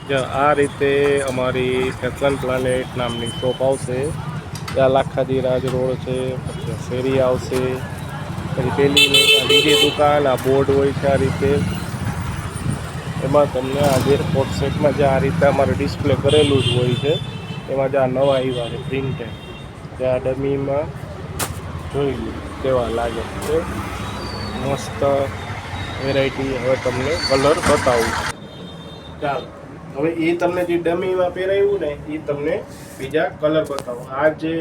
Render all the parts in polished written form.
જો આ રીતે અમારી ફેશન પ્લાનેટ નામની શોપ આવશે. ત્યાં લાખાજી રાજ રોડ છે, પછી શેરી આવશે, પછી પેલી બીજી દુકાન આ બોર્ડ હોય છે આ રીતે. એમાં તમને આજે કોટ સેટમાં જે આ રીતે અમારે ડિસ્પ્લે કરેલું જ હોય છે, એમાં જે આ નવા આવ્યા છે પ્રિન્ટેડ, જે આ ડમીમાં જોઈ લો કેવા લાગે છે. મસ્ત વેરાયટી. હવે તમને કલર બતાવું. ચાલો હવે એ તમને જે ડમીમાં પહેરાવ્યું ને એ તમને બીજા કલર બતાવો. આ જે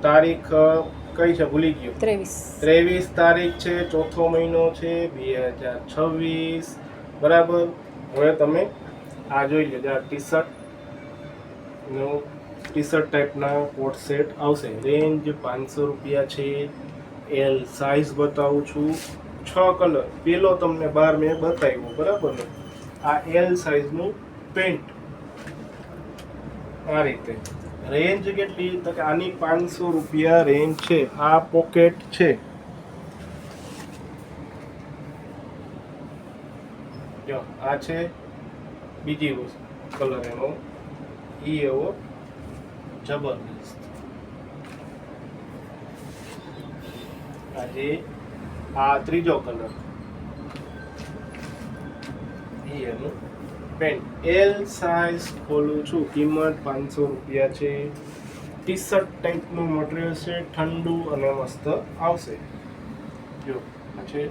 તારીખ કઈ છે ભૂલી ગયો, 23 તારીખ છે, 4થો મહિનો છે 2026, બરાબર. હવે તમે આ જોઈ લો, આ ટી શર્ટ ટાઈપના કોટ સેટ આવશે. રેન્જ 500 રૂપિયા છે. એલ સાઇઝ બતાવું છું, 6 કલર. પેલો તમને 12 મેં બતાવ્યો, બરાબર ને. આ એલ સાઇઝનું પેન્ટ આ રીતે. રેન્જ કેટલી તો કે આની 500 રૂપિયા રેન્જ છે. આ પોકેટ છે, જો આ છે બીજી વસ્તુ કલર એનો ઈ એવો જબરદસ્ત. આજે આ ત્રીજો કલર ઈ એનું પેન્ટ. એલ સાઇઝ ખોલું છું, કિંમત 500 રૂપિયા છે. ટી શર્ટ ટાઈપનું મટીરિયલ છે, ઠંડુ અને મસ્ત આવશે. જો આ છે.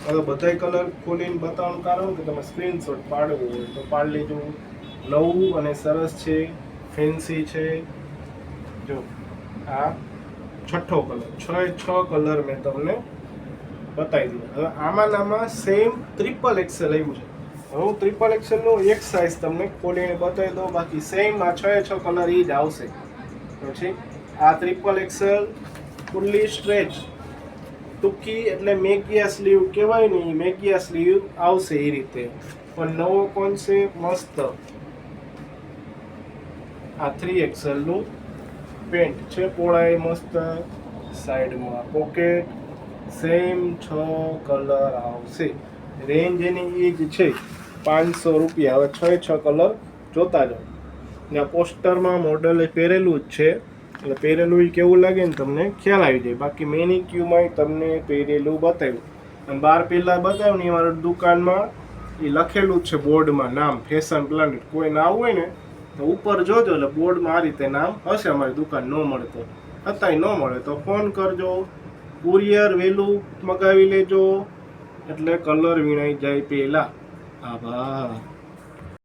હવે બધા કલર ખોલીને બતાવવાનું કારણ કે તમે સ્ક્રીનશોટ પાડવો હોય તો પાડી લેજો. નવું અને સરસ છે, ફેન્સી છે. જો આ 6થો કલર, 6 કલર મેં તમને બતાવી દીધા. હવે આમાં સેમ ટ્રિપલ એક્સેલ આવ્યું છે. હવે હું ટ્રિપલ એક્સેલ નું એક સાઇઝ તમને ખોલીને બતાવી દઉં. બાકી સેમ આ 6 કલર એ જ આવશે. પછી આ ટ્રિપલ એક્સેલ ફુલ્લી સ્ટ્રેચ ટૂંકી, એટલે મેગિયા સ્લીવ કહેવાય ને, મેગિયા સ્લીવ આવશે એ રીતે. પણ નવો કોન્સેપ્ટ મસ્ત. આ 3XL નું પેન્ટ છે, પહોળાઈ મસ્ત, સાઈડમાં પોકેટ, સેમ 6 કલર આવશે. રેન્જ એની એ જ છે 500 રૂપિયા. હવે 6 કલર જોતા જાઓ. ને પોસ્ટરમાં મોડલે પહેરેલું જ છે, એટલે પહેરેલું એ કેવું લાગે ને તમને ખ્યાલ આવી જાય. બાકી મેનિક્યુમાં તમને પહેરેલું બતાવ્યું, અને 12 પહેલાં બતાવ્યું ને એ મારી દુકાનમાં એ લખેલું જ છે બોર્ડમાં નામ ફેશન પ્લાનેટ. કોઈ ના હોય ને તો ઉપર જોજો, એટલે બોર્ડમાં આ રીતે નામ હશે. અમારી દુકાન ન મળે તો અત્યારે ન મળે તો ફોન કરજો, કુરિયર વહેલું મગાવી લેજો, એટલે કલર વીણાઈ જાય પહેલાં. આભાર.